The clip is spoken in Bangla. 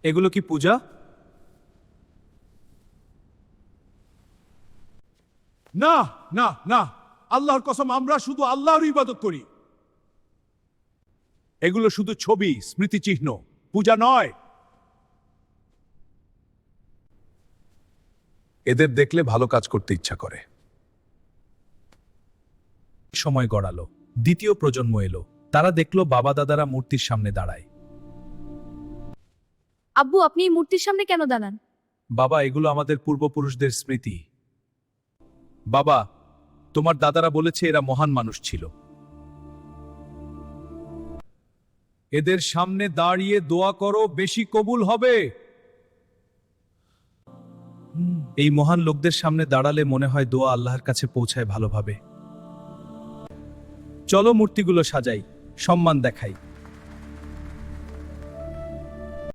এগুলো কি পূজা? না না না, আল্লাহর কসম, আমরা শুধু আল্লাহর ইবাদত করি। এগুলো শুধু ছবি, স্মৃতিচিহ্ন, পূজা নয়। এদের দেখলে ভালো কাজ করতে ইচ্ছা করে। সময় গড়ালো, দ্বিতীয় প্রজন্ম এলো। তারা দেখলো বাবা দাদারা মূর্তির সামনে দাঁড়ায়। আব্বু, আপনি এই মূর্তির সামনে কেন দাঁড়ান? বাবা, এগুলো আমাদের পূর্বপুরুষদের স্মৃতি। বাবা, তোমার দাদারা বলেছে এরা মহান মানুষ ছিল। এদের সামনে দাঁড়িয়ে দোয়া করো, বেশি কবুল হবে। এই মহান লোকদের সামনে দাঁড়ালে মনে হয় দোয়া আল্লাহর কাছে পৌঁছায় ভালোভাবে। চলো মূর্তিগুলো সাজাই, সম্মান দেখাই।